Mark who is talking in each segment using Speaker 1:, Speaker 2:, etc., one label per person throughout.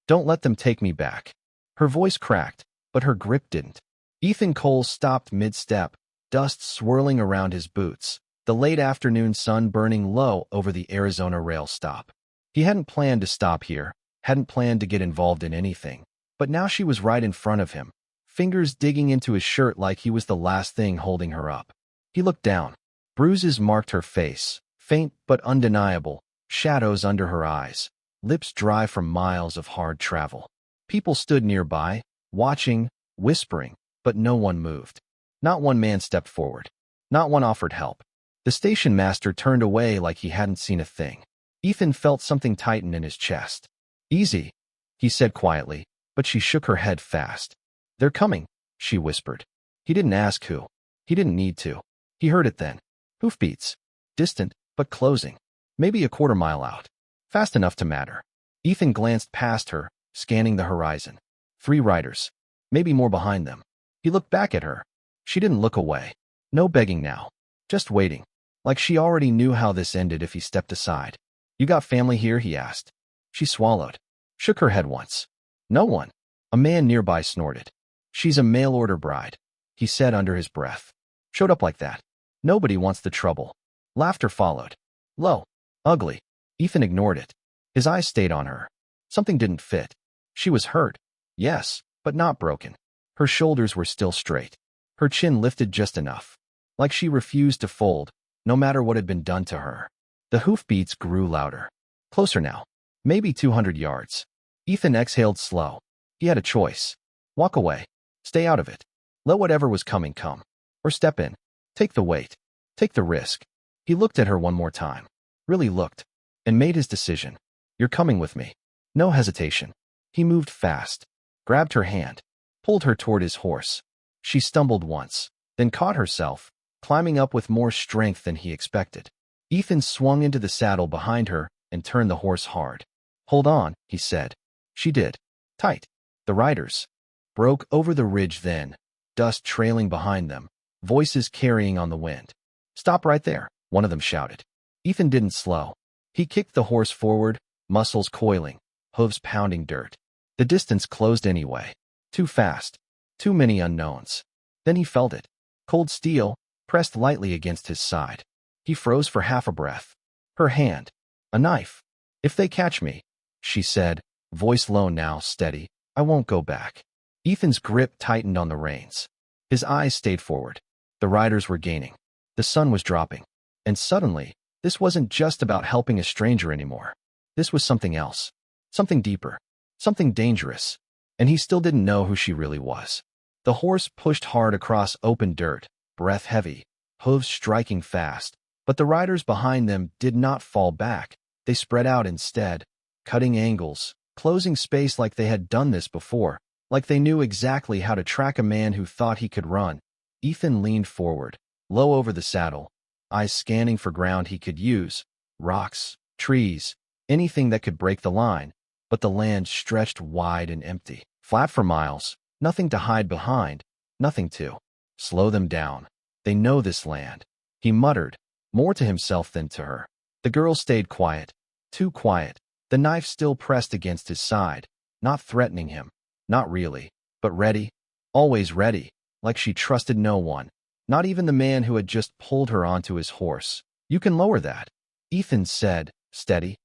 Speaker 1: Don't let them take me back. Her voice cracked, but her grip didn't. Ethan Cole stopped mid-step, dust swirling around his boots, the late afternoon sun burning low over the Arizona rail stop. He hadn't planned to stop here, hadn't planned to get involved in anything, but now she was right in front of him, fingers digging into his shirt like he was the last thing holding her up. He looked down. Bruises marked her face, faint but undeniable, shadows under her eyes, lips dry from miles of hard travel. People stood nearby, watching, whispering, but no one moved. Not one man stepped forward. Not one offered help. The station master turned away like he hadn't seen a thing. Ethan felt something tighten in his chest. "Easy," he said quietly, but she shook her head fast. "They're coming," she whispered. He didn't ask who. He didn't need to. He heard it then. Hoofbeats. Distant, but closing. Maybe a quarter-mile out. Fast enough to matter. Ethan glanced past her, scanning the horizon. 3 riders. Maybe more behind them. He looked back at her. She didn't look away. No begging now. Just waiting. Like she already knew how this ended if he stepped aside. "You got family here?" he asked. She swallowed. Shook her head once. "No one." A man nearby snorted. "She's a mail-order bride," he said under his breath. "Showed up like that. Nobody wants the trouble." Laughter followed. Low. Ugly. Ethan ignored it. His eyes stayed on her. Something didn't fit. She was hurt. Yes, but not broken. Her shoulders were still straight. Her chin lifted just enough. Like she refused to fold, no matter what had been done to her. The hoofbeats grew louder. Closer now. Maybe 200 yards. Ethan exhaled slow. He had a choice. Walk away. Stay out of it. Let whatever was coming come. Or step in. Take the weight. Take the risk. He looked at her one more time. Really looked. And made his decision. "You're coming with me." No hesitation. He moved fast. Grabbed her hand. Pulled her toward his horse. She stumbled once. Then caught herself, climbing up with more strength than he expected. Ethan swung into the saddle behind her and turned the horse hard. "Hold on," he said. She did. Tight. The riders broke over the ridge then, dust trailing behind them, voices carrying on the wind. "Stop right there," one of them shouted. Ethan didn't slow. He kicked the horse forward, muscles coiling, hooves pounding dirt. The distance closed anyway. Too fast. Too many unknowns. Then he felt it. Cold steel, pressed lightly against his side. He froze for half a breath. Her hand. A knife. "If they catch me," she said, voice low now, steady, "I won't go back." Ethan's grip tightened on the reins. His eyes stayed forward. The riders were gaining. The sun was dropping. And suddenly, this wasn't just about helping a stranger anymore. This was something else. Something deeper. Something dangerous. And he still didn't know who she really was. The horse pushed hard across open dirt, breath heavy, hooves striking fast. But the riders behind them did not fall back. They spread out instead, cutting angles, closing space like they had done this before, like they knew exactly how to track a man who thought he could run. Ethan leaned forward, low over the saddle, eyes scanning for ground he could use, rocks, trees, anything that could break the line, but the land stretched wide and empty, flat for miles, nothing to hide behind, nothing to slow them down. They know this land, he muttered, more to himself than to her. The girl stayed quiet, too quiet, the knife still pressed against his side, not threatening him, not really, but ready, always ready, like she trusted no one, not even the man who had just pulled her onto his horse. "You can lower that," Ethan said, steady.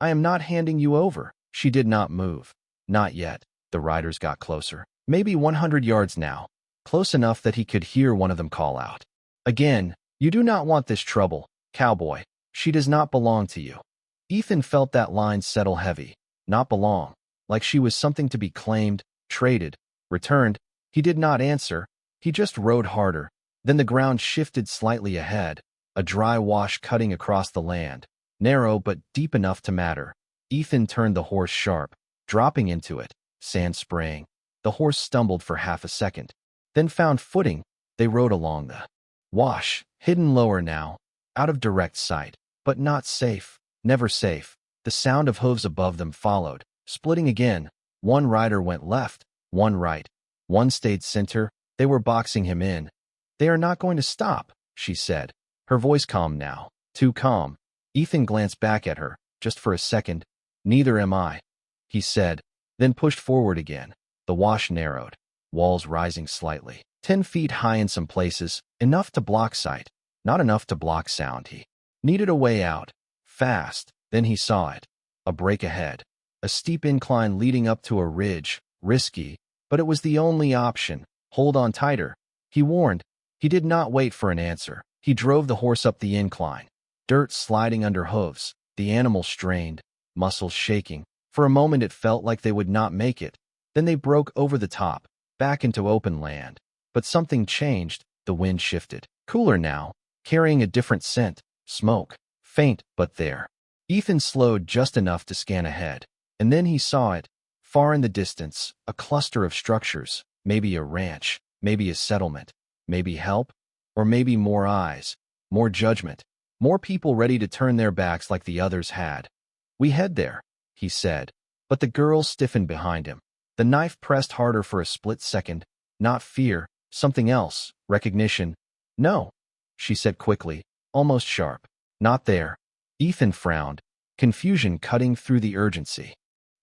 Speaker 1: "I am not handing you over." She did not move. Not yet. The riders got closer. Maybe 100 yards now, close enough that he could hear one of them call out. Again, "You do not want this trouble, cowboy. She does not belong to you." Ethan felt that line settle heavy. Not belong. Like she was something to be claimed, traded, returned. He did not answer. He just rode harder. Then the ground shifted slightly ahead, a dry wash cutting across the land, narrow but deep enough to matter. Ethan turned the horse sharp, dropping into it, sand spraying. The horse stumbled for half a second, then found footing. They rode along the wash, hidden lower now, out of direct sight, but not safe, never safe. The sound of hooves above them followed, splitting again. One rider went left, one right. One stayed center. They were boxing him in. "They are not going to stop," she said, her voice calm now, too calm. Ethan glanced back at her, just for a second. "Neither am I," he said, then pushed forward again. The wash narrowed, walls rising slightly. 10 feet high in some places, enough to block sight, not enough to block sound. He needed a way out, fast. Then he saw it. A break ahead. A steep incline leading up to a ridge, risky, but it was the only option. Hold on tighter, he warned. He did not wait for an answer. He drove the horse up the incline. Dirt sliding under hooves, the animal strained, muscles shaking. For a moment it felt like they would not make it. Then they broke over the top, back into open land. But something changed. The wind shifted. Cooler now, carrying a different scent. Smoke. Faint, but there. Ethan slowed just enough to scan ahead. And then he saw it. Far in the distance, a cluster of structures. Maybe a ranch. Maybe a settlement. Maybe help. Or maybe more eyes. More judgment. More people ready to turn their backs like the others had. We head there, he said. But the girl stiffened behind him. The knife pressed harder for a split second. Not fear. Something else. Recognition. No, she said quickly, almost sharp. Not there. Ethan frowned, confusion cutting through the urgency.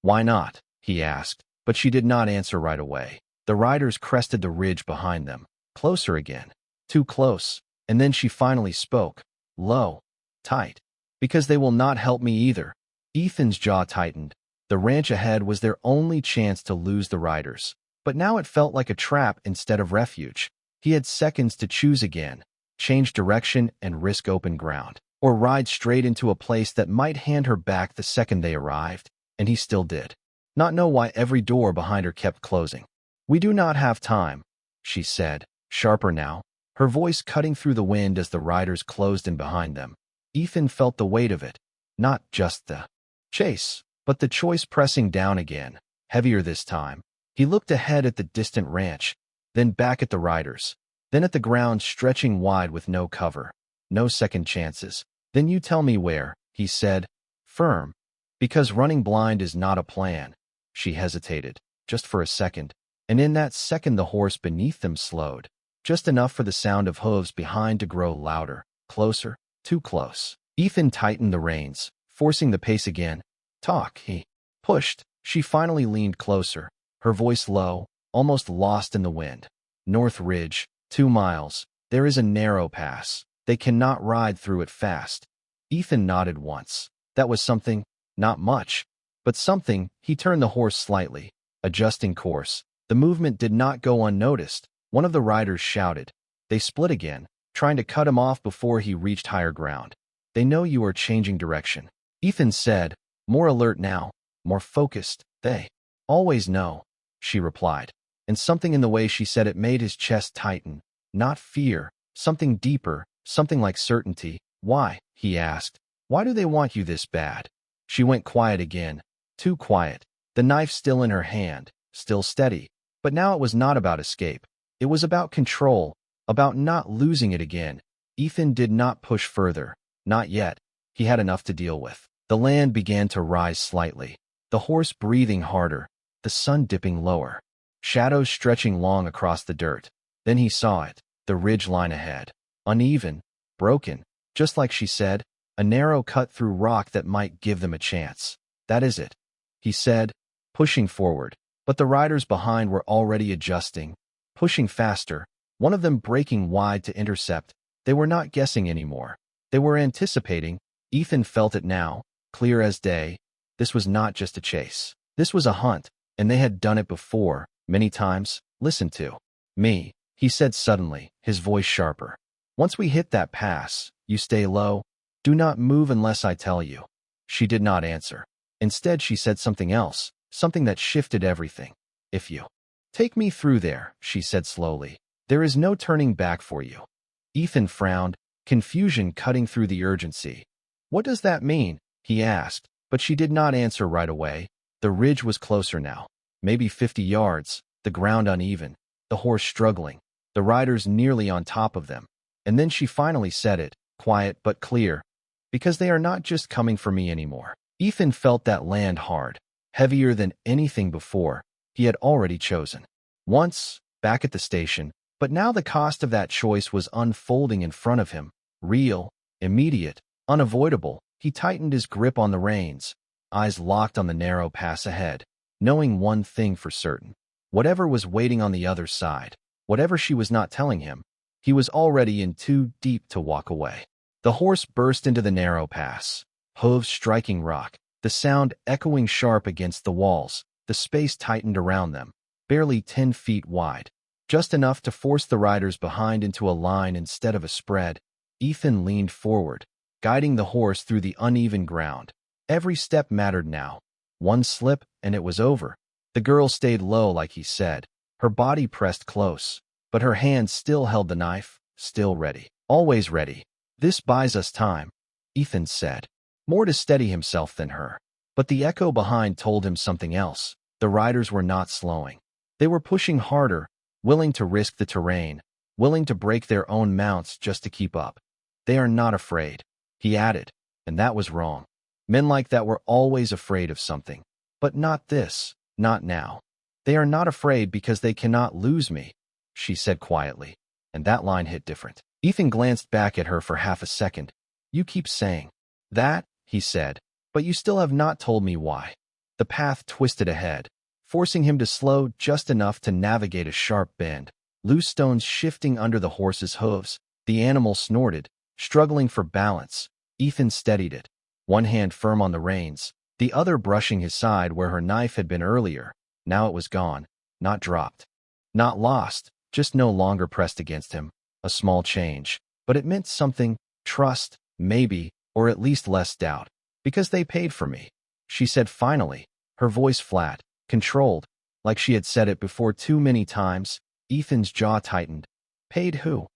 Speaker 1: Why not? He asked, but she did not answer right away. The riders crested the ridge behind them. Closer again. Too close. And then she finally spoke. Low. Tight. Because they will not help me either. Ethan's jaw tightened. The ranch ahead was their only chance to lose the riders. But now it felt like a trap instead of refuge. He had seconds to choose again, change direction and risk open ground, or ride straight into a place that might hand her back the second they arrived, and he still did. Not know why every door behind her kept closing. We do not have time, she said, sharper now, her voice cutting through the wind as the riders closed in behind them. Ethan felt the weight of it, not just the chase, but the choice pressing down again, heavier this time. He looked ahead at the distant ranch, then back at the riders, then at the ground stretching wide with no cover, no second chances. Then you tell me where, he said, firm. Because running blind is not a plan. She hesitated, just for a second, and in that second the horse beneath them slowed, just enough for the sound of hooves behind to grow louder, closer, too close. Ethan tightened the reins, forcing the pace again. Talk, he pushed. She finally leaned closer, her voice low, almost lost in the wind. North Ridge, 2 miles. There is a narrow pass. They cannot ride through it fast. Ethan nodded once. That was something, not much, but something. He turned the horse slightly, adjusting course. The movement did not go unnoticed. One of the riders shouted. They split again, trying to cut him off before he reached higher ground. They know you are changing direction. Ethan said, more alert now, more focused. They always know, she replied. And something in the way she said it made his chest tighten. Not fear, something deeper, something like certainty. Why? He asked. Why do they want you this bad? She went quiet again, too quiet, the knife still in her hand, still steady. But now it was not about escape. It was about control, about not losing it again. Ethan did not push further, not yet. He had enough to deal with. The land began to rise slightly, the horse breathing harder, the sun dipping lower, shadows stretching long across the dirt. Then he saw it, the ridge line ahead, uneven, broken, just like she said, a narrow cut through rock that might give them a chance. That is it, he said, pushing forward. But the riders behind were already adjusting, pushing faster, one of them breaking wide to intercept. They were not guessing anymore. They were anticipating. Ethan felt it now, clear as day. This was not just a chase. This was a hunt, and they had done it before, many times. Listen to me, he said suddenly, his voice sharper. Once we hit that pass, you stay low. Do not move unless I tell you. She did not answer. Instead, she said something else, something that shifted everything. If you take me through there, she said slowly, there is no turning back for you. Ethan frowned, confusion cutting through the urgency. What does that mean? He asked, but she did not answer right away. The ridge was closer now, maybe 50 yards, the ground uneven, the horse struggling, the riders nearly on top of them. And then she finally said it, quiet but clear, because they are not just coming for me anymore. Ethan felt that land hard, heavier than anything before he had already chosen. Once, back at the station, but now the cost of that choice was unfolding in front of him, real, immediate, unavoidable. He tightened his grip on the reins, eyes locked on the narrow pass ahead. knowing one thing for certain. Whatever was waiting on the other side, whatever she was not telling him, he was already in too deep to walk away. The horse burst into the narrow pass, hooves striking rock, the sound echoing sharp against the walls. The space tightened around them, barely 10 feet wide, just enough to force the riders behind into a line instead of a spread. Ethan leaned forward, guiding the horse through the uneven ground. Every step mattered now. One slip, and it was over. The girl stayed low like he said, her body pressed close, but her hand still held the knife, still ready. Always ready. This buys us time, Ethan said, more to steady himself than her. But the echo behind told him something else. The riders were not slowing. They were pushing harder, willing to risk the terrain, willing to break their own mounts just to keep up. They are not afraid, he added, and that was wrong. Men like that were always afraid of something. But not this, not now. They are not afraid because they cannot lose me, she said quietly, and that line hit different. Ethan glanced back at her for half a second. You keep saying that, he said, but you still have not told me why. The path twisted ahead, forcing him to slow just enough to navigate a sharp bend. Loose stones shifting under the horse's hooves. The animal snorted, struggling for balance. Ethan steadied it, one hand firm on the reins, the other brushing his side where her knife had been earlier. Now it was gone, not dropped, not lost, just no longer pressed against him. A small change, but it meant something, trust, maybe, or at least less doubt. Because they paid for me, she said finally, her voice flat, controlled, like she had said it before too many times. Ethan's jaw tightened. Paid who?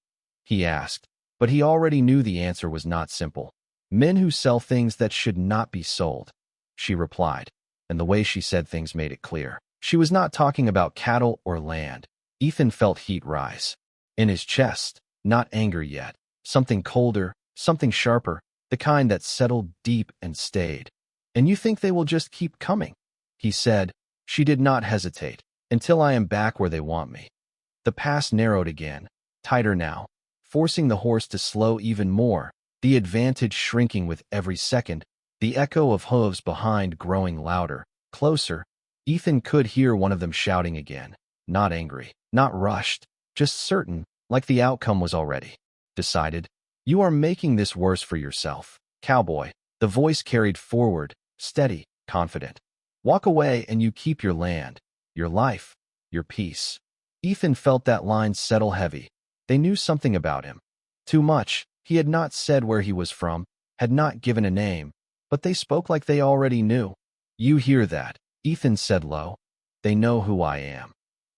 Speaker 1: He asked, but he already knew the answer was not simple. Men who sell things that should not be sold, she replied, and the way she said things made it clear. She was not talking about cattle or land. Ethan felt heat rise in his chest, not anger yet, something colder, something sharper, the kind that settled deep and stayed. And you think they will just keep coming? He said. She did not hesitate. Until I am back where they want me. The pass narrowed again, tighter now, forcing the horse to slow even more, the advantage shrinking with every second, the echo of hooves behind growing louder, closer. Ethan could hear one of them shouting again, not angry, not rushed, just certain, like the outcome was already decided. You are making this worse for yourself, cowboy. The voice carried forward, steady, confident. Walk away and you keep your land, your life, your peace. Ethan felt that line settle heavy. They knew something about him. Too much. He had not said where he was from, had not given a name, but they spoke like they already knew. You hear that, Ethan said low. They know who I am.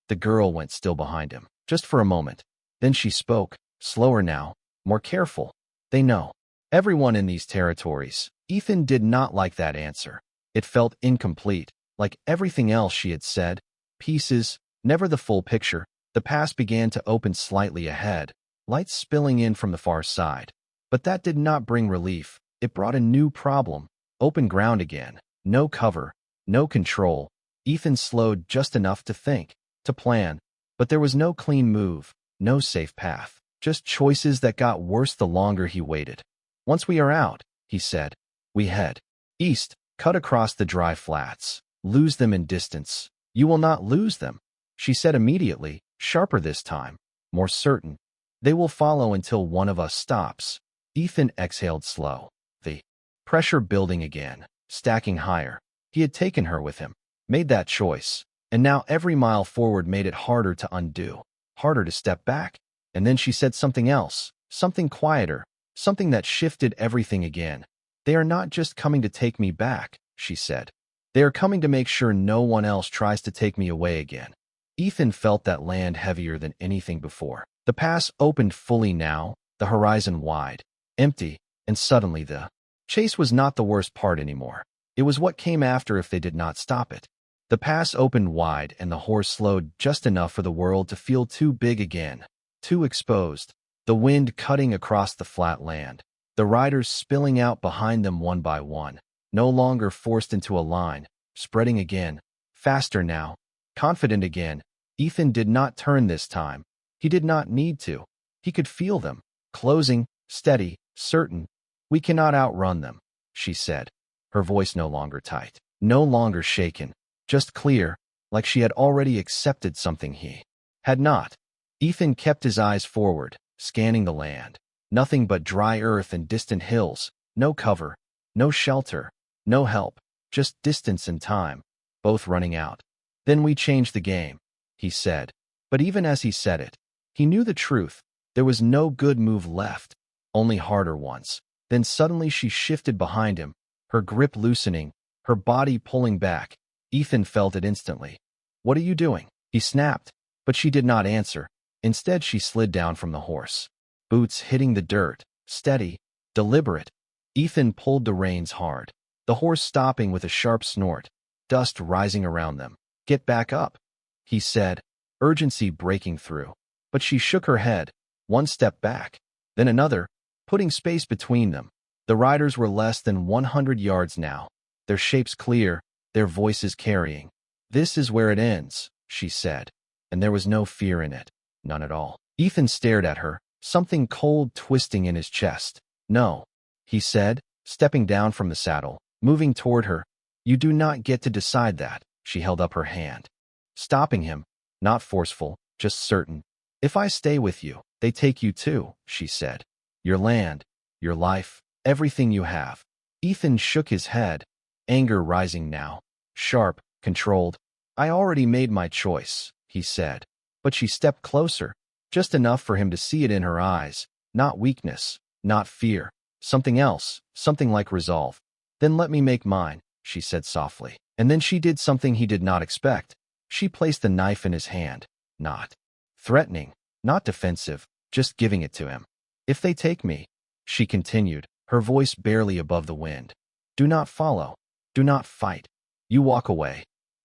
Speaker 1: The girl went still behind him, just for a moment. Then she spoke, slower now, more careful. They know. Everyone in these territories. Ethan did not like that answer. It felt incomplete, like everything else she had said. Pieces, never the full picture. The pass began to open slightly ahead, light spilling in from the far side. But that did not bring relief. It brought a new problem. Open ground again. No cover, no control. Ethan slowed just enough to think, to plan. But there was no clean move, no safe path. Just choices that got worse the longer he waited. Once we are out, he said, we head east, cut across the dry flats, lose them in distance. You will not lose them, she said immediately, sharper this time, more certain. They will follow until one of us stops. Ethan exhaled slow, the pressure building again, stacking higher. He had taken her with him, made that choice, and now every mile forward made it harder to undo, harder to step back. And then she said something else, something quieter, something that shifted everything again. They are not just coming to take me back, she said. They are coming to make sure no one else tries to take me away again. Ethan felt that land heavier than anything before. The pass opened fully now, the horizon wide, empty, and suddenly the chase was not the worst part anymore. It was what came after if they did not stop it. The pass opened wide and the horse slowed just enough for the world to feel too big again. Too exposed, the wind cutting across the flat land, the riders spilling out behind them one by one, no longer forced into a line, spreading again, faster now, confident again. Ethan did not turn this time. He did not need to. He could feel them, closing, steady, certain. We cannot outrun them, she said, her voice no longer tight, no longer shaken, just clear, like she had already accepted something he had not. Ethan kept his eyes forward, scanning the land. Nothing but dry earth and distant hills, no cover, no shelter, no help, just distance and time, both running out. Then we changed the game, he said. But even as he said it, he knew the truth. There was no good move left, only harder ones. Then suddenly she shifted behind him, her grip loosening, her body pulling back. Ethan felt it instantly. "What are you doing?" he snapped, but she did not answer. Instead, she slid down from the horse. Boots hitting the dirt, steady, deliberate. Ethan pulled the reins hard, the horse stopping with a sharp snort, dust rising around them. "Get back up," he said, urgency breaking through. But she shook her head, one step back, then another, putting space between them. The riders were less than 100 yards now, their shapes clear, their voices carrying. "This is where it ends," she said, and there was no fear in it, none at all. Ethan stared at her, something cold twisting in his chest. "No," he said, stepping down from the saddle, moving toward her. "You do not get to decide that." She held up her hand, stopping him, not forceful, just certain. "If I stay with you, they take you too," she said. "Your land, your life, everything you have." Ethan shook his head, anger rising now, sharp, controlled. "I already made my choice," he said. But she stepped closer, just enough for him to see it in her eyes, not weakness, not fear, something else, something like resolve. "Then let me make mine," she said softly. And then she did something he did not expect. She placed the knife in his hand, not threatening, not defensive, just giving it to him. "If they take me," she continued, her voice barely above the wind, "do not follow, do not fight. You walk away."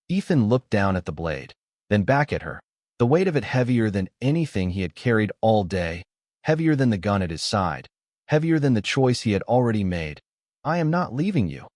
Speaker 1: Ethan looked down at the blade, then back at her, the weight of it heavier than anything he had carried all day, heavier than the gun at his side, heavier than the choice he had already made. "I am not leaving you,"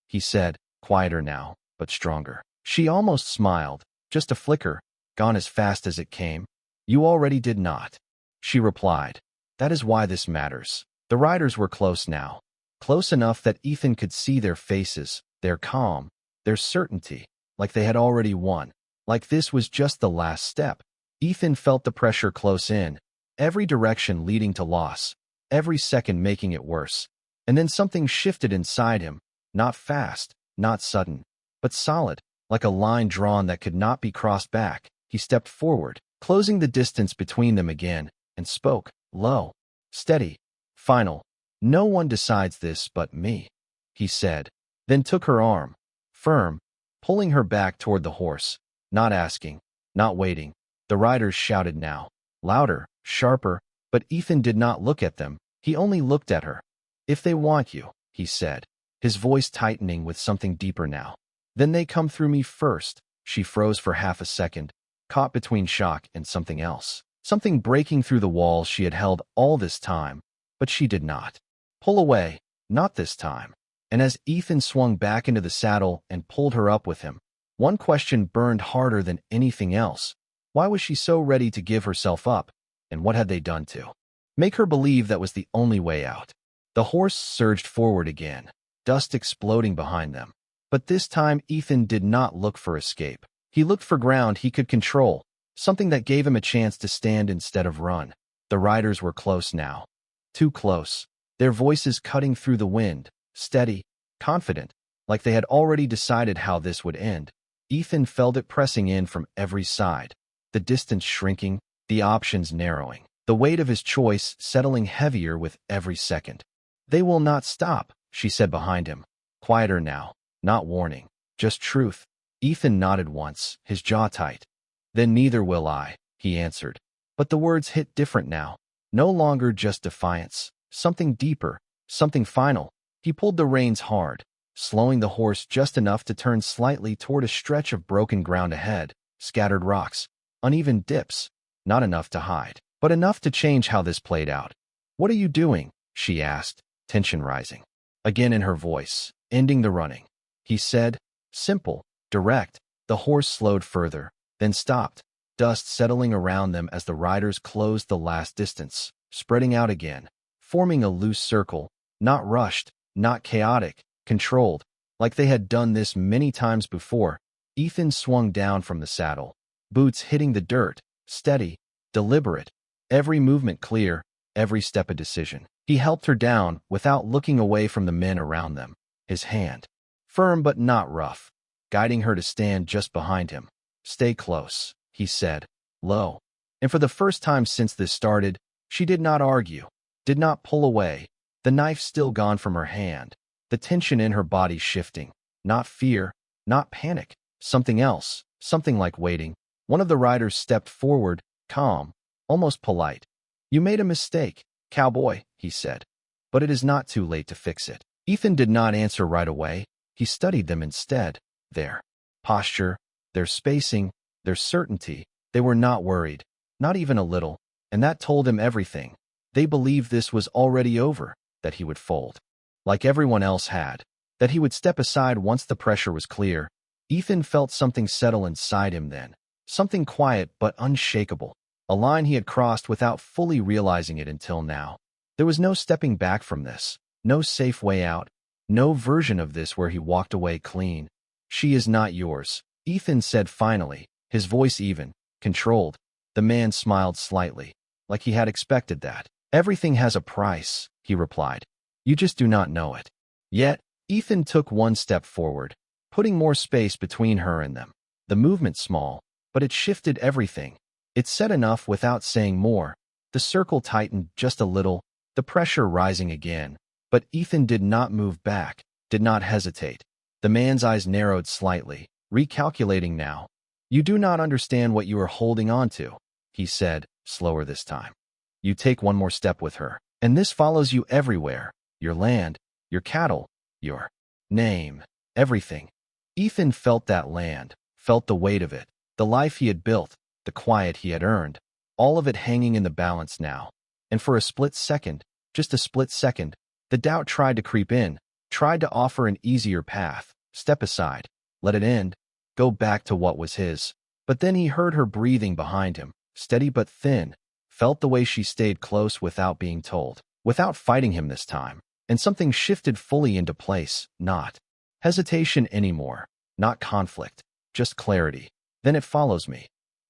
Speaker 1: he said, quieter now, but stronger. She almost smiled, just a flicker, gone as fast as it came. "You already did not," she replied. "That is why this matters." The riders were close now, close enough that Ethan could see their faces, their calm, their certainty, like they had already won, like this was just the last step. Ethan felt the pressure close in, every direction leading to loss, every second making it worse. And then something shifted inside him, not fast, not sudden, but solid, like a line drawn that could not be crossed back. He stepped forward, closing the distance between them again, and spoke, low, steady, final. "No one decides this but me," he said, then took her arm, firm, pulling her back toward the horse, not asking, not waiting. The riders shouted now, louder, sharper, but Ethan did not look at them. He only looked at her. "If they want you," he said, his voice tightening with something deeper now, "then they come through me first." She froze for half a second, caught between shock and something else, something breaking through the walls she had held all this time, but she did not pull away, not this time. And as Ethan swung back into the saddle and pulled her up with him, one question burned harder than anything else. Why was she so ready to give herself up, and what had they done to make her believe that was the only way out? The horse surged forward again, dust exploding behind them. But this time Ethan did not look for escape. He looked for ground he could control, something that gave him a chance to stand instead of run. The riders were close now, too close, their voices cutting through the wind, steady, confident, like they had already decided how this would end. Ethan felt it pressing in from every side, the distance shrinking, the options narrowing, the weight of his choice settling heavier with every second. "They will not stop," she said behind him, quieter now, not warning, just truth. Ethan nodded once, his jaw tight. "Then neither will I," he answered. But the words hit different now, no longer just defiance, something deeper, something final. He pulled the reins hard, slowing the horse just enough to turn slightly toward a stretch of broken ground ahead, scattered rocks, uneven dips, not enough to hide, but enough to change how this played out. "What are you doing?" she asked, tension rising, again in her voice, ending the running. He said, simple, direct. The horse slowed further, then stopped, dust settling around them as the riders closed the last distance, spreading out again, forming a loose circle, not rushed, not chaotic, controlled, like they had done this many times before. Ethan swung down from the saddle, boots hitting the dirt, steady, deliberate, every movement clear, every step a decision. He helped her down without looking away from the men around them, his hand, firm but not rough, guiding her to stand just behind him. "Stay close," he said, low. And for the first time since this started, she did not argue, did not pull away, the knife still gone from her hand, the tension in her body shifting. Not fear, not panic, something else, something like waiting. One of the riders stepped forward, calm, almost polite. "You made a mistake, cowboy," he said, "but it is not too late to fix it." Ethan did not answer right away. He studied them instead. Their posture, their spacing, their certainty. They were not worried, not even a little, and that told him everything. They believed this was already over, that he would fold, like everyone else had, that he would step aside once the pressure was clear. Ethan felt something settle inside him then, something quiet but unshakable, a line he had crossed without fully realizing it until now. There was no stepping back from this, no safe way out, no version of this where he walked away clean. "She is not yours," Ethan said finally, his voice even, controlled. The man smiled slightly, like he had expected that. "Everything has a price," he replied. "You just do not know it." Yet, Ethan took one step forward, putting more space between her and them. The movement small, but it shifted everything. It said enough without saying more. The circle tightened just a little, the pressure rising again. But Ethan did not move back, did not hesitate. The man's eyes narrowed slightly, recalculating now. "You do not understand what you are holding on to," he said, slower this time. "You take one more step with her, and this follows you everywhere. Your land, your cattle, your name, everything." Ethan felt that land, felt the weight of it, the life he had built, the quiet he had earned, all of it hanging in the balance now. And for a split second, just a split second, the doubt tried to creep in, tried to offer an easier path, step aside, let it end, go back to what was his. But then he heard her breathing behind him, steady but thin, felt the way she stayed close without being told, without fighting him this time. And something shifted fully into place, not hesitation anymore, not conflict, just clarity. "Then it follows me,"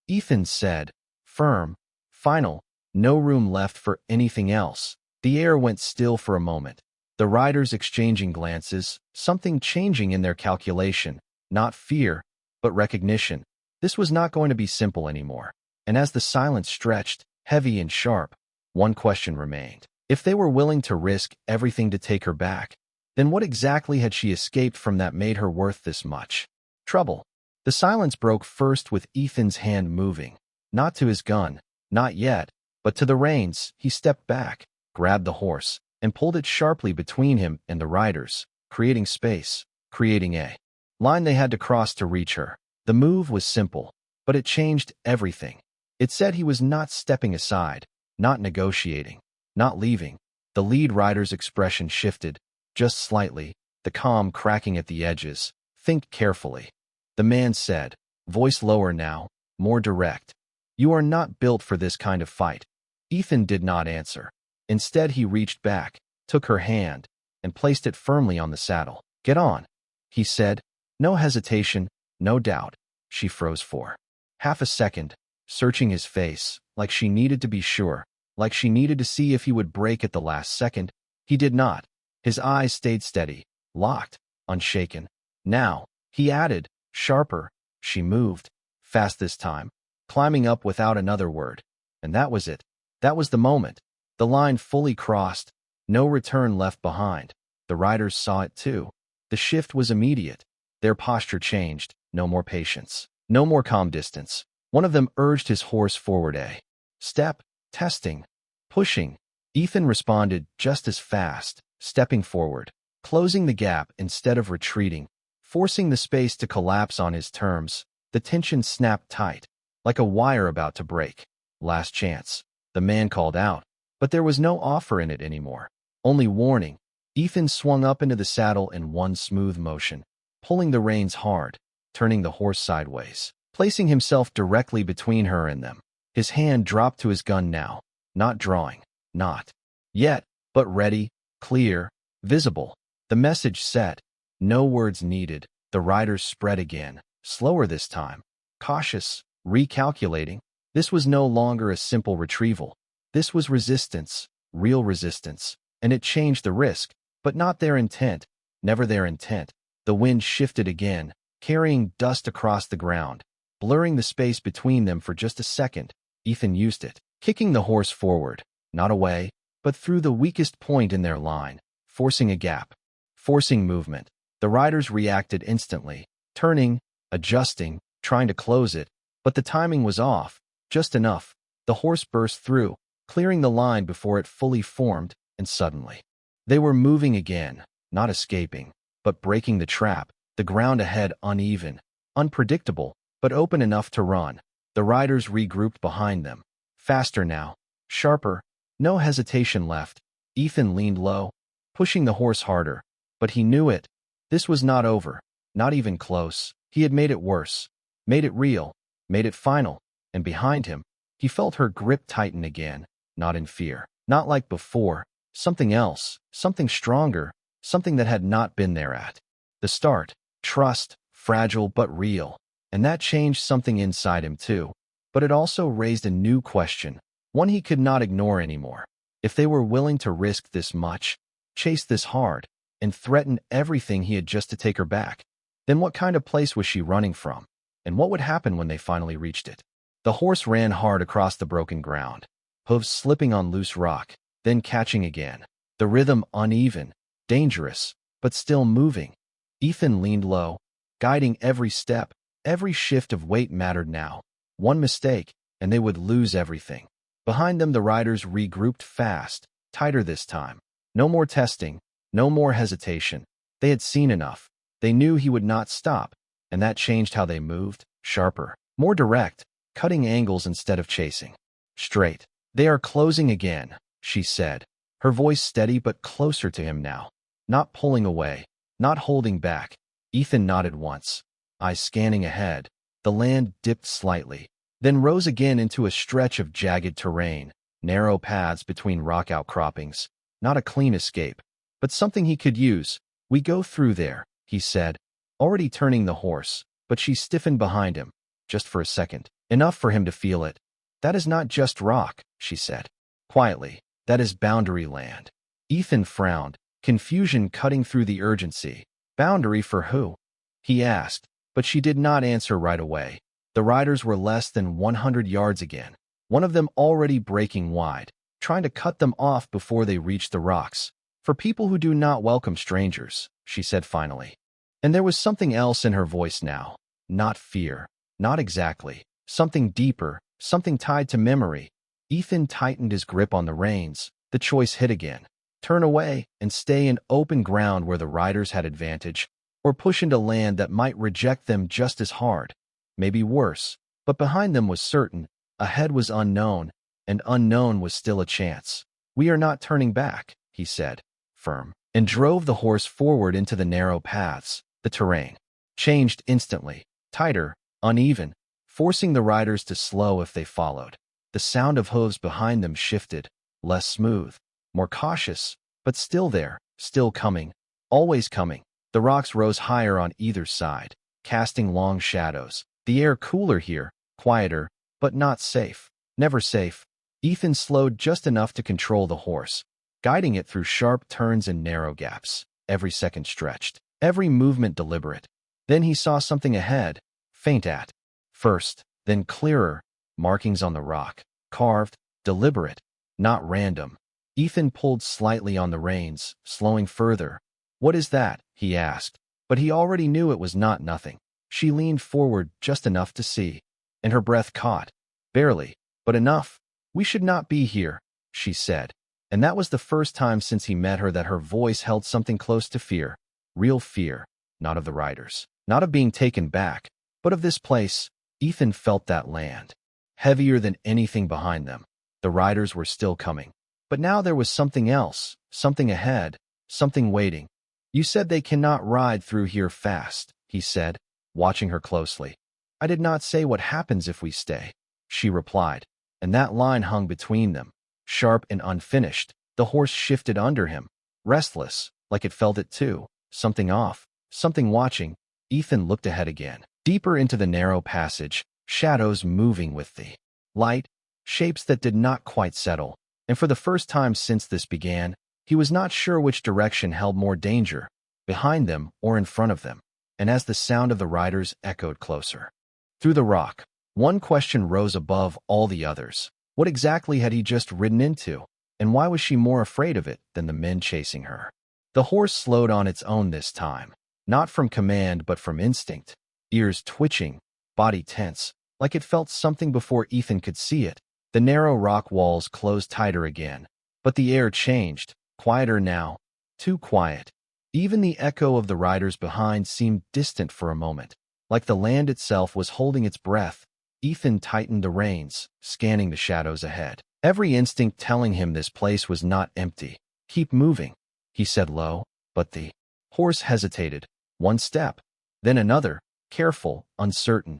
Speaker 1: Ethan said, firm, final, no room left for anything else. The air went still for a moment, the riders exchanging glances, something changing in their calculation, not fear, but recognition. This was not going to be simple anymore. And as the silence stretched, heavy and sharp, one question remained. If they were willing to risk everything to take her back, then what exactly had she escaped from that made her worth this much? Trouble. The silence broke first with Ethan's hand moving, not to his gun, not yet, but to the reins. He stepped back, grabbed the horse, and pulled it sharply between him and the riders, creating space, creating a line they had to cross to reach her. The move was simple, but it changed everything. It said he was not stepping aside, not negotiating, not leaving. The lead rider's expression shifted, just slightly, the calm cracking at the edges. "Think carefully," the man said, voice lower now, more direct. "You are not built for this kind of fight." Ethan did not answer. Instead, he reached back, took her hand, and placed it firmly on the saddle. "Get on," he said. No hesitation, no doubt. She froze for half a second, searching his face, like she needed to be sure, like she needed to see if he would break at the last second. He did not. His eyes stayed steady, locked, unshaken. "Now," he added, sharper. She moved, fast this time, climbing up without another word. And that was it. That was the moment. The line fully crossed, no return left behind. The riders saw it too. The shift was immediate. Their posture changed. No more patience. No more calm distance. One of them urged his horse forward a step, testing, pushing. Ethan responded just as fast, stepping forward, closing the gap instead of retreating, forcing the space to collapse on his terms. The tension snapped tight, like a wire about to break. "Last chance," the man called out, but there was no offer in it anymore, only warning. Ethan swung up into the saddle in one smooth motion, pulling the reins hard, turning the horse sideways, placing himself directly between her and them. His hand dropped to his gun now, not drawing, not yet, but ready, clear, visible. The message set, no words needed. The riders spread again, slower this time. Cautious, recalculating. This was no longer a simple retrieval. This was resistance, real resistance, and it changed the risk, but not their intent, never their intent. The wind shifted again, carrying dust across the ground, blurring the space between them for just a second. Ethan used it, kicking the horse forward, not away, but through the weakest point in their line, forcing a gap, forcing movement. The riders reacted instantly, turning, adjusting, trying to close it, but the timing was off, just enough. The horse burst through, clearing the line before it fully formed, and suddenly, they were moving again, not escaping, but breaking the trap, the ground ahead uneven, unpredictable, but open enough to run. The riders regrouped behind them. Faster now, sharper, no hesitation left. Ethan leaned low, pushing the horse harder, but he knew it. This was not over, not even close. He had made it worse, made it real, made it final, and behind him, he felt her grip tighten again, not in fear, not like before, something else, something stronger, something that had not been there at the start. Trust, fragile but real, and that changed something inside him too. But it also raised a new question, one he could not ignore anymore. If they were willing to risk this much, chase this hard, and threaten everything he had just to take her back, then what kind of place was she running from? And what would happen when they finally reached it? The horse ran hard across the broken ground, hooves slipping on loose rock, then catching again. The rhythm uneven, dangerous, but still moving. Ethan leaned low, guiding every step. Every shift of weight mattered now. One mistake, and they would lose everything. Behind them, the riders regrouped fast, tighter this time. No more testing, no more hesitation. They had seen enough. They knew he would not stop, and that changed how they moved, sharper, more direct, cutting angles instead of chasing. Straight. They are closing again, she said, her voice steady but closer to him now. Not pulling away, not holding back. Ethan nodded once, eyes scanning ahead. The land dipped slightly, then rose again into a stretch of jagged terrain, narrow paths between rock outcroppings. Not a clean escape, but something he could use. We go through there, he said, already turning the horse, but she stiffened behind him, just for a second, enough for him to feel it. That is not just rock, she said, quietly. That is boundary land. Ethan frowned, confusion cutting through the urgency. Boundary for who? He asked, but she did not answer right away. The riders were less than 100 yards again, one of them already breaking wide, trying to cut them off before they reached the rocks. For people who do not welcome strangers, she said finally. And there was something else in her voice now. Not fear. Not exactly. Something deeper, something tied to memory. Ethan tightened his grip on the reins. The choice hit again. Turn away and stay in open ground where the riders had advantage, or push into land that might reject them just as hard, maybe worse. But behind them was certain, ahead was unknown, and unknown was still a chance. We are not turning back, he said, firm, and drove the horse forward into the narrow paths. The terrain changed instantly, tighter, uneven, forcing the riders to slow if they followed. The sound of hooves behind them shifted, less smooth, more cautious, but still there, still coming, always coming. The rocks rose higher on either side, casting long shadows. The air cooler here, quieter, but not safe. Never safe. Ethan slowed just enough to control the horse, guiding it through sharp turns and narrow gaps. Every second stretched, every movement deliberate. Then he saw something ahead, faint at first, then clearer, markings on the rock, carved, deliberate, not random. Ethan pulled slightly on the reins, slowing further. What is that? He asked, but he already knew it was not nothing. She leaned forward just enough to see, and her breath caught. Barely, but enough. We should not be here, she said, and that was the first time since he met her that her voice held something close to fear. Real fear, not of the riders, not of being taken back, but of this place. Ethan felt that land, heavier than anything behind them. The riders were still coming, but now there was something else, something ahead, something waiting. You said they cannot ride through here fast, he said, watching her closely. I did not say what happens if we stay, she replied, and that line hung between them, sharp and unfinished. The horse shifted under him, restless, like it felt it too. Something off, something watching. Ethan looked ahead again, Deeper into the narrow passage, shadows moving with the light, shapes that did not quite settle, and for the first time since this began, he was not sure which direction held more danger, behind them or in front of them. And as the sound of the riders echoed closer through the rock, one question rose above all the others. What exactly had he just ridden into, and why was she more afraid of it than the men chasing her? The horse slowed on its own this time, not from command but from instinct, ears twitching, body tense, like it felt something before Ethan could see it. The narrow rock walls closed tighter again, but the air changed, quieter now, too quiet. Even the echo of the riders behind seemed distant for a moment, like the land itself was holding its breath. Ethan tightened the reins, scanning the shadows ahead, every instinct telling him this place was not empty. "Keep moving," he said low, but the horse hesitated. One step, then another, careful, uncertain.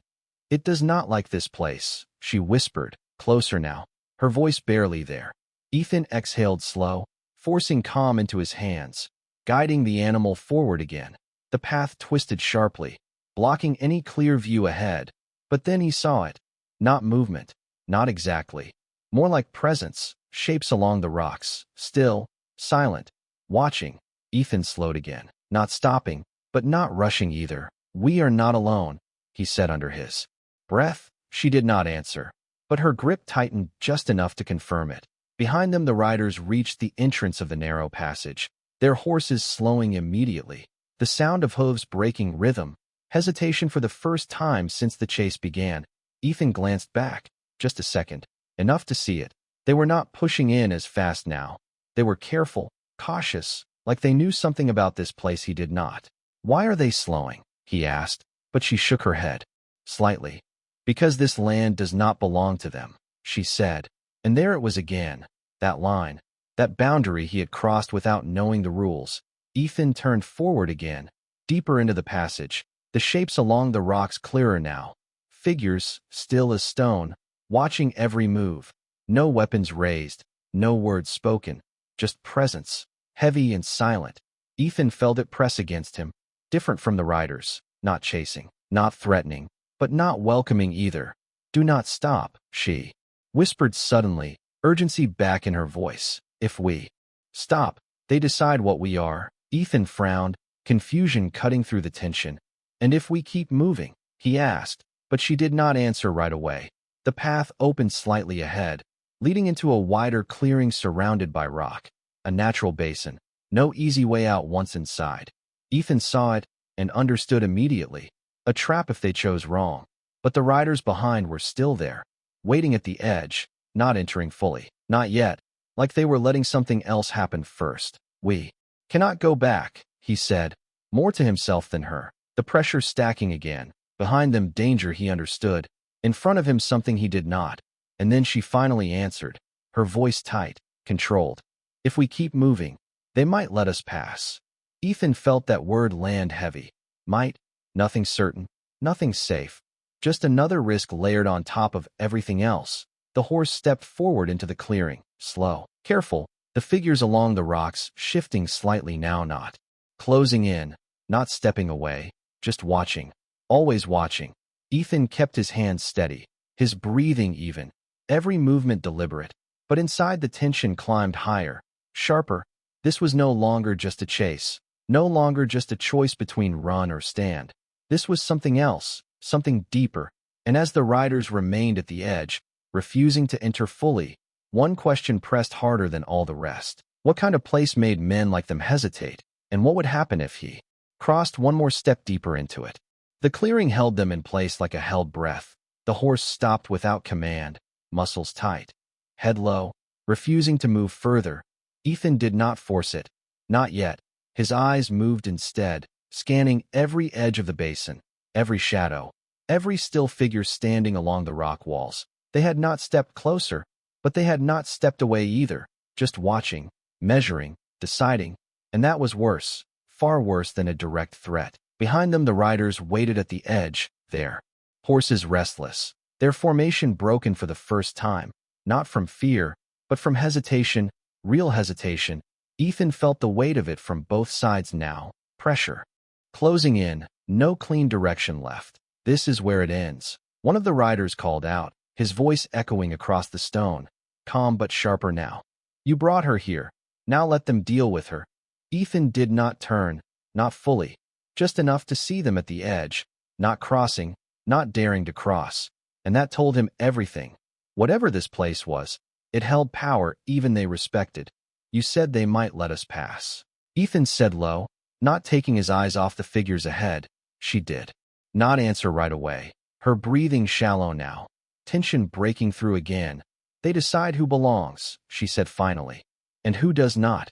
Speaker 1: "It does not like this place," she whispered, closer now, her voice barely there. Ethan exhaled slow, forcing calm into his hands, guiding the animal forward again. The path twisted sharply, blocking any clear view ahead, but then he saw it. Not movement, not exactly. More like presence, shapes along the rocks, still, silent, watching. Ethan slowed again, not stopping, but not rushing either. "We are not alone," he said under his breath. She did not answer, but her grip tightened just enough to confirm it. Behind them the riders reached the entrance of the narrow passage, their horses slowing immediately, the sound of hooves breaking rhythm, hesitation for the first time since the chase began. Ethan glanced back, just a second, enough to see it. They were not pushing in as fast now. They were careful, cautious, like they knew something about this place he did not. "Why are they slowing?" he asked, but she shook her head, slightly. "Because this land does not belong to them," she said. And there it was again, that line, that boundary he had crossed without knowing the rules. Ethan turned forward again, deeper into the passage, the shapes along the rocks clearer now. Figures, still as stone, watching every move. No weapons raised, no words spoken, just presence, heavy and silent. Ethan felt it press against him, different from the riders, not chasing, not threatening, but not welcoming either. "Do not stop," she whispered suddenly, urgency back in her voice. "If we stop, they decide what we are." Ethan frowned, confusion cutting through the tension. "And if we keep moving?" he asked, but she did not answer right away. The path opened slightly ahead, leading into a wider clearing surrounded by rock, a natural basin, no easy way out once inside. Ethan saw it and understood immediately, a trap if they chose wrong. But the riders behind were still there, waiting at the edge, not entering fully, not yet, like they were letting something else happen first. "We cannot go back," he said, more to himself than her, the pressure stacking again. Behind them danger he understood, in front of him something he did not. And then she finally answered, her voice tight, controlled. "If we keep moving, they might let us pass." Ethan felt that word land heavy. Might, nothing certain, nothing safe. Just another risk layered on top of everything else. The horse stepped forward into the clearing, slow, careful, the figures along the rocks shifting slightly now, not closing in, not stepping away, just watching, always watching. Ethan kept his hands steady, his breathing even, every movement deliberate, but inside the tension climbed higher, sharper. This was no longer just a chase, no longer just a choice between run or stand. This was something else, something deeper, and as the riders remained at the edge, refusing to enter fully, one question pressed harder than all the rest. What kind of place made men like them hesitate, and what would happen if he crossed one more step deeper into it? The clearing held them in place like a held breath. The horse stopped without command, muscles tight, head low, refusing to move further. Ethan did not force it, not yet. His eyes moved instead, scanning every edge of the basin, every shadow, every still figure standing along the rock walls. They had not stepped closer, but they had not stepped away either, just watching, measuring, deciding, and that was worse, far worse than a direct threat. Behind them the riders waited at the edge, their horses restless, their formation broken for the first time, not from fear, but from hesitation, real hesitation. Ethan felt the weight of it from both sides now, pressure, closing in, no clean direction left. This is where it ends. One of the riders called out, his voice echoing across the stone, calm but sharper now. You brought her here. Now let them deal with her. Ethan did not turn, not fully, just enough to see them at the edge, not crossing, not daring to cross. And that told him everything. Whatever this place was, it held power even they respected. You said they might let us pass. Ethan said low, not taking his eyes off the figures ahead. She did not answer right away. Her breathing shallow now, tension breaking through again. They decide who belongs, she said finally, and who does not.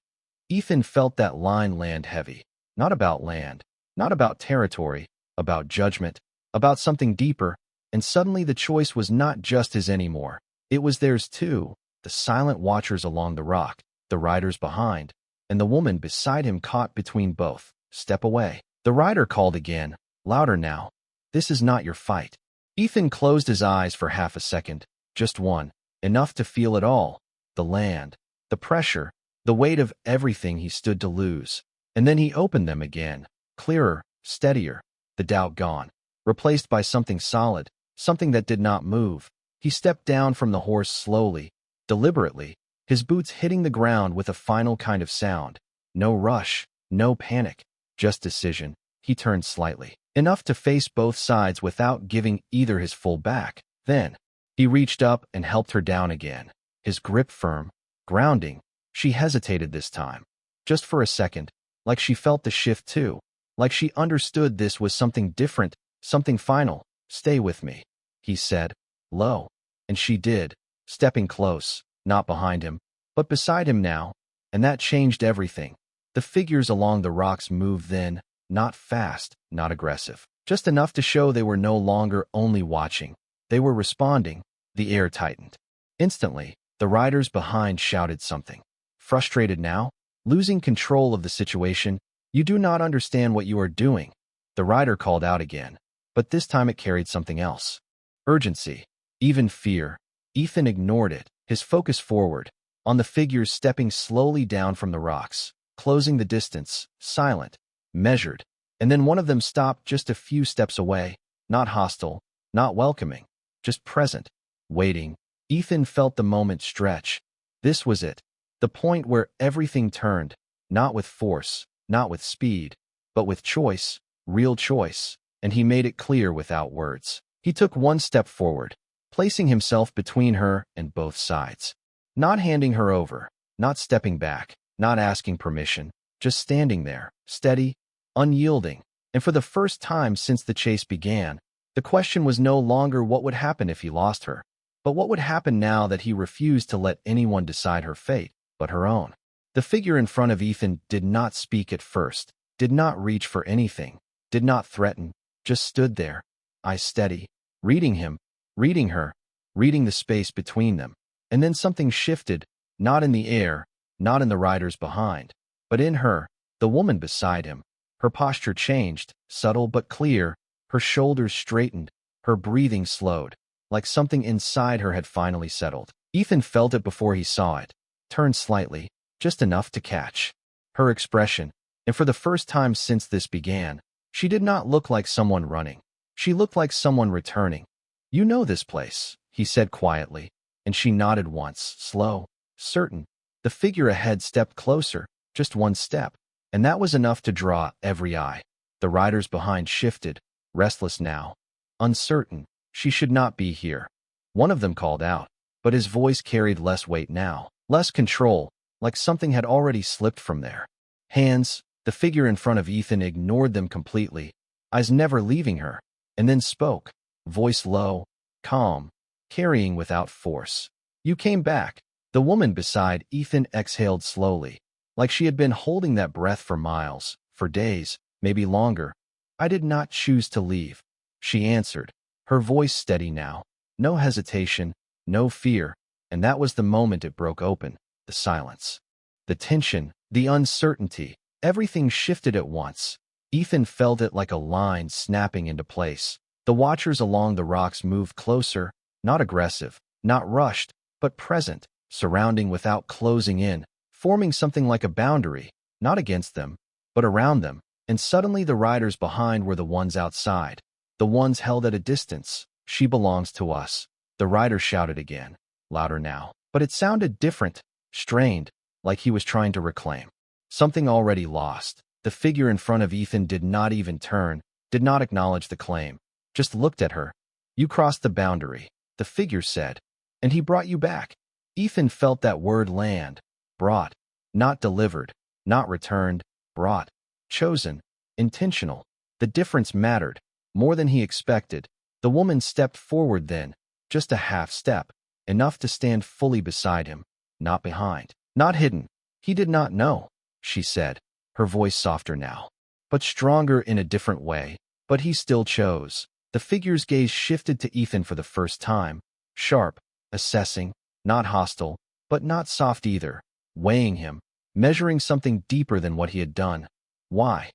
Speaker 1: Ethan felt that line land heavy. Not about land, not about territory, about judgment, about something deeper, and suddenly the choice was not just his anymore. It was theirs too, the silent watchers along the rock, the riders behind, and the woman beside him caught between both. Step away. The rider called again, louder now. This is not your fight. Ethan closed his eyes for half a second, just one, enough to feel it all, the land, the pressure, the weight of everything he stood to lose. And then he opened them again, clearer, steadier, the doubt gone, replaced by something solid, something that did not move. He stepped down from the horse slowly, deliberately, his boots hitting the ground with a final kind of sound. No rush, no panic, just decision. He turned slightly, enough to face both sides without giving either his full back. Then, he reached up and helped her down again, his grip firm, grounding. She hesitated this time, just for a second, like she felt the shift too, like she understood this was something different, something final. Stay with me, he said, low. And she did, stepping close, not behind him, but beside him now, and that changed everything. The figures along the rocks moved then, not fast, not aggressive, just enough to show they were no longer only watching. They were responding. The air tightened. Instantly, the riders behind shouted something. Frustrated now, losing control of the situation. You do not understand what you are doing. The rider called out again, but this time it carried something else. Urgency, even fear. Ethan ignored it, his focus forward, on the figures stepping slowly down from the rocks, closing the distance, silent, measured. And then one of them stopped just a few steps away, not hostile, not welcoming, just present, waiting. Ethan felt the moment stretch. This was it, the point where everything turned, not with force, not with speed, but with choice, real choice, and he made it clear without words. He took one step forward, placing himself between her and both sides, not handing her over, not stepping back, not asking permission, just standing there, steady, unyielding. And for the first time since the chase began, the question was no longer what would happen if he lost her, but what would happen now that he refused to let anyone decide her fate, but her own. The figure in front of Ethan did not speak at first, did not reach for anything, did not threaten, just stood there, eyes steady, reading him, reading her, reading the space between them. And then something shifted, not in the air, not in the riders behind, but in her, the woman beside him. Her posture changed, subtle but clear, her shoulders straightened, her breathing slowed, like something inside her had finally settled. Ethan felt it before he saw it, turned slightly, just enough to catch her expression. And for the first time since this began, she did not look like someone running. She looked like someone returning. You know this place, he said quietly, and she nodded once, slow, certain. The figure ahead stepped closer, just one step, and that was enough to draw every eye. The riders behind shifted, restless now, uncertain. She should not be here. One of them called out, but his voice carried less weight now, less control, like something had already slipped from there. Hands, the figure in front of Ethan ignored them completely, eyes never leaving her, and then spoke, voice low, calm, carrying without force. You came back. The woman beside Ethan exhaled slowly, like she had been holding that breath for miles, for days, maybe longer. I did not choose to leave, she answered, her voice steady now, no hesitation, no fear, and that was the moment it broke open, the silence. The tension, the uncertainty, everything shifted at once. Ethan felt it like a line snapping into place. The watchers along the rocks moved closer, not aggressive, not rushed, but present, surrounding without closing in, forming something like a boundary, not against them, but around them. And suddenly the riders behind were the ones outside, The ones held at a distance. She belongs to us. The rider shouted again, louder now. But it sounded different, strained, like he was trying to reclaim something already lost. The figure in front of Ethan did not even turn, did not acknowledge the claim, just looked at her. You crossed the boundary, the figure said, and he brought you back. Ethan felt that word land. Brought. Not delivered. Not returned. Brought. Chosen. Intentional. The difference mattered, more than he expected. The woman stepped forward then, just a half step, enough to stand fully beside him, not behind, not hidden. He did not know, she said, her voice softer now, but stronger in a different way. But he still chose. The figure's gaze shifted to Ethan for the first time, sharp, assessing, not hostile, but not soft either, weighing him, measuring something deeper than what he had done. Why?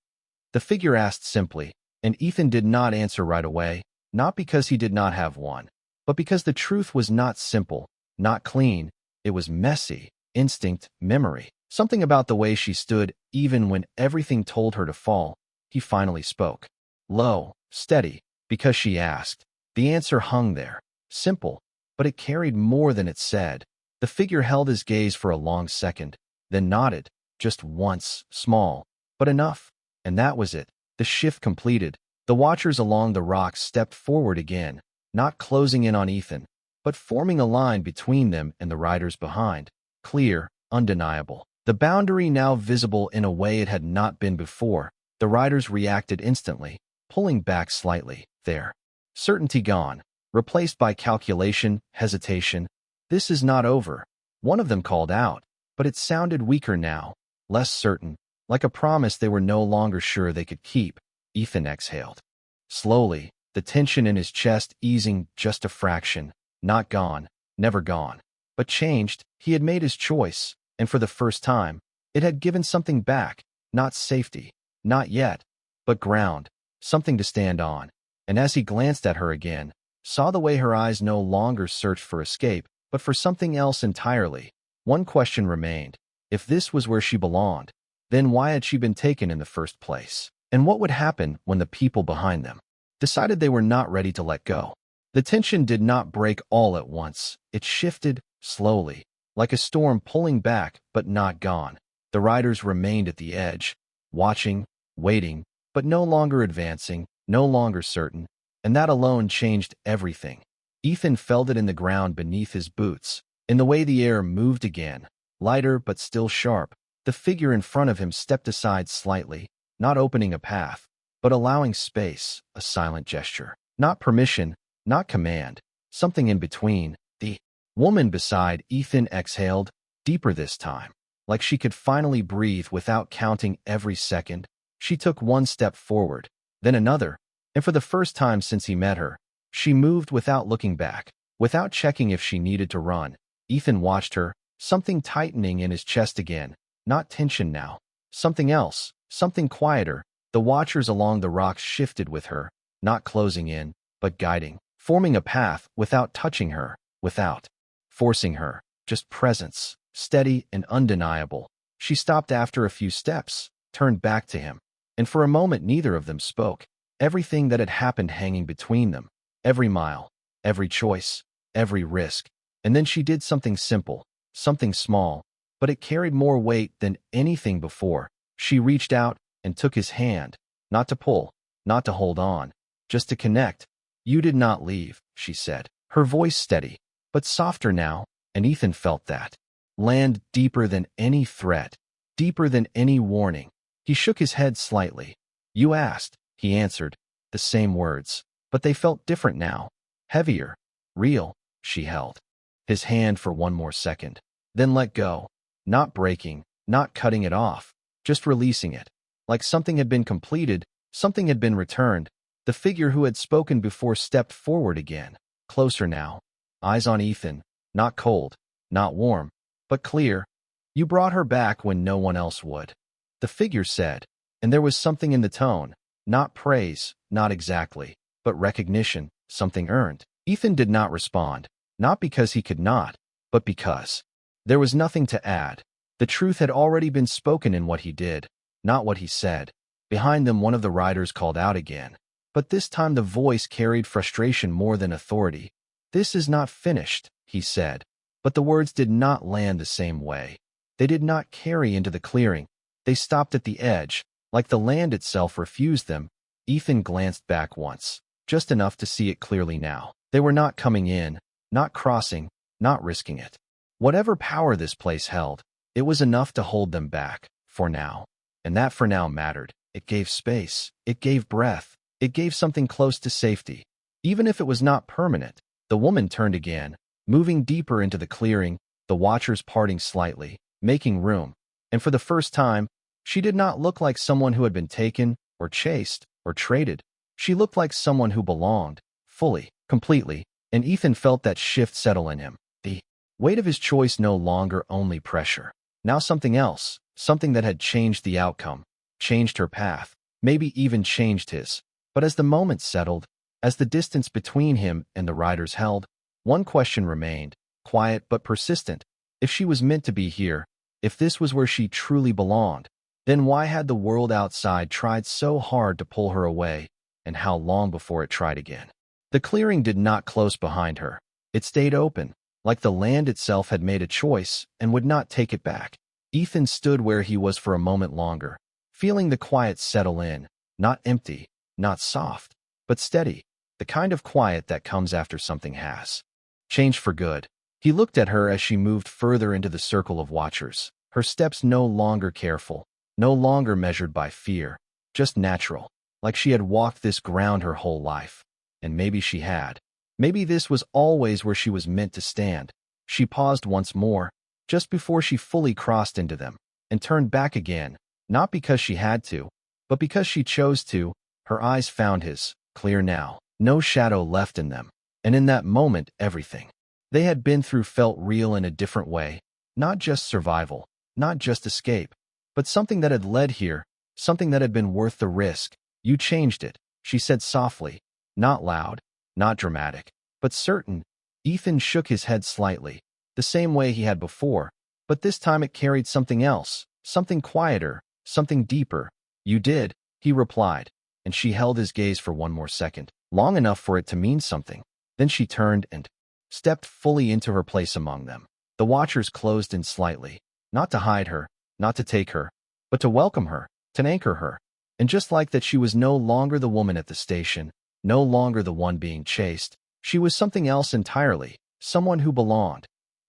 Speaker 1: The figure asked simply, and Ethan did not answer right away, not because he did not have one, but because the truth was not simple, not clean. It was messy, instinct, memory. Something about the way she stood, even when everything told her to fall. He finally spoke. Low, steady, because she asked. The answer hung there, simple, but it carried more than it said. The figure held his gaze for a long second, then nodded, just once, small, but enough. And that was it. The shift completed. The watchers along the rocks stepped forward again, not closing in on Ethan, but forming a line between them and the riders behind. Clear, undeniable. The boundary now visible in a way it had not been before. The riders reacted instantly, pulling back slightly. There. Certainty gone, replaced by calculation, hesitation. This is not over. One of them called out, but it sounded weaker now, less certain, like a promise they were no longer sure they could keep. Ethan exhaled. Slowly, the tension in his chest easing just a fraction. Not gone, never gone, but changed. He had made his choice, and for the first time, it had given something back. Not safety, not yet, but ground, something to stand on. And as he glanced at her again, saw the way her eyes no longer searched for escape, but for something else entirely. One question remained. If this was where she belonged, then why had she been taken in the first place? And what would happen when the people behind them decided they were not ready to let go? The tension did not break all at once. It shifted, slowly, like a storm pulling back but not gone. The riders remained at the edge, watching, waiting, but no longer advancing, no longer certain, and that alone changed everything. Ethan felt it in the ground beneath his boots, in the way the air moved again, lighter but still sharp. The figure in front of him stepped aside slightly, not opening a path, but allowing space, a silent gesture. Not permission, not command, something in between. The woman beside Ethan exhaled, deeper this time, like she could finally breathe without counting every second. She took one step forward, then another, and for the first time since he met her, she moved without looking back, without checking if she needed to run. Ethan watched her, something tightening in his chest again, not tension now, something else, something quieter. The watchers along the rocks shifted with her, not closing in, but guiding, forming a path without touching her, without forcing her, just presence, steady and undeniable. She stopped after a few steps, turned back to him, and for a moment neither of them spoke. Everything that had happened hanging between them, every mile, every choice, every risk. And then she did something simple, something small, but it carried more weight than anything before. She reached out and took his hand, not to pull, not to hold on, just to connect. You did not leave, she said, her voice steady, but softer now, and Ethan felt that. Land deeper than any threat, deeper than any warning. He shook his head slightly. You asked, he answered, the same words, but they felt different now, heavier, real. She held his hand for one more second, then let go, not breaking, not cutting it off, just releasing it. Like something had been completed, something had been returned. The figure who had spoken before stepped forward again, closer now, eyes on Ethan, not cold, not warm, but clear. You brought her back when no one else would, the figure said, and there was something in the tone, not praise, not exactly, but recognition, something earned. Ethan did not respond, not because he could not, but because there was nothing to add. The truth had already been spoken in what he did, not what he said. Behind them one of the riders called out again, But this time the voice carried frustration more than authority. "This is not finished," he said. But the words did not land the same way. They did not carry into the clearing. They stopped at the edge, like the land itself refused them. Ethan glanced back once, just enough to see it clearly now. They were not coming in, not crossing, not risking it. Whatever power this place held, it was enough to hold them back, for now. And that for now mattered. It gave space. It gave breath. It gave something close to safety. Even if it was not permanent. The woman turned again, moving deeper into the clearing, the watchers parting slightly, making room. And for the first time, she did not look like someone who had been taken, or chased, or traded. She looked like someone who belonged, fully, completely, and Ethan felt that shift settle in him. The weight of his choice no longer only pressure. Now something else, something that had changed the outcome, changed her path, maybe even changed his. But as the moment settled, as the distance between him and the riders held, one question remained, quiet but persistent. If she was meant to be here, if this was where she truly belonged, then why had the world outside tried so hard to pull her away, and how long before it tried again? The clearing did not close behind her. It stayed open, like the land itself had made a choice and would not take it back. Ethan stood where he was for a moment longer, feeling the quiet settle in, not empty, not soft, but steady, the kind of quiet that comes after something has changed for good. He looked at her as she moved further into the circle of watchers, her steps no longer careful, no longer measured by fear, just natural, like she had walked this ground her whole life. And maybe she had. Maybe this was always where she was meant to stand. She paused once more, just before she fully crossed into them, and turned back again, not because she had to, but because she chose to. Her eyes found his, clear now, no shadow left in them. And in that moment, everything they had been through felt real in a different way, not just survival, not just escape, but something that had led here, something that had been worth the risk. "You changed it," she said softly, not loud, not dramatic, but certain. Ethan shook his head slightly, the same way he had before, but this time it carried something else, something quieter, something deeper. "You did," he replied, and she held his gaze for one more second, long enough for it to mean something. Then she turned and stepped fully into her place among them. The watchers closed in slightly, not to hide her, not to take her, but to welcome her, to anchor her. And just like that, she was no longer the woman at the station, no longer the one being chased. She was something else entirely, someone who belonged.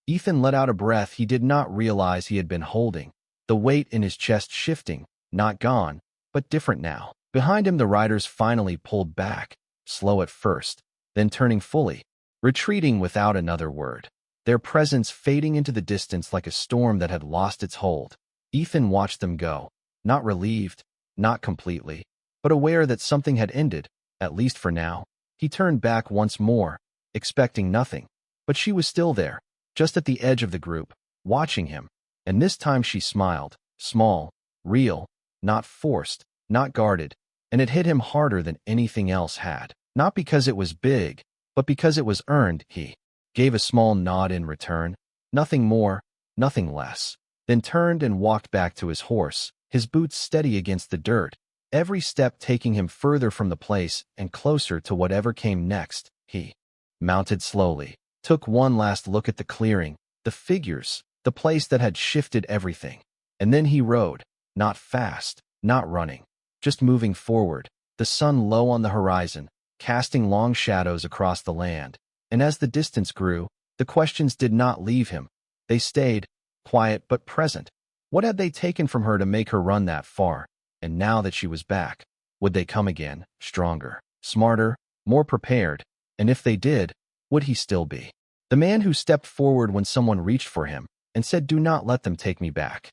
Speaker 1: Ethan let out a breath he did not realize he had been holding, the weight in his chest shifting, not gone, but different now. Behind him the riders finally pulled back, slow at first, then turning fully, retreating without another word, their presence fading into the distance like a storm that had lost its hold. Ethan watched them go, not relieved, not completely, but aware that something had ended, at least for now. He turned back once more, expecting nothing, but she was still there, just at the edge of the group, watching him, and this time she smiled, small, real, not forced, not guarded, and it hit him harder than anything else had. Not because it was big, but because it was earned. He gave a small nod in return, nothing more, nothing less, then turned and walked back to his horse, his boots steady against the dirt, every step taking him further from the place and closer to whatever came next. He mounted slowly, took one last look at the clearing, the figures, the place that had shifted everything, and then he rode, not fast, not running, just moving forward, the sun low on the horizon, casting long shadows across the land. And as the distance grew, the questions did not leave him. They stayed, quiet but present. What had they taken from her to make her run that far? And now that she was back, would they come again, stronger, smarter, more prepared? And if they did, would he still be the man who stepped forward when someone reached for him and said, "Do not let them take me back"?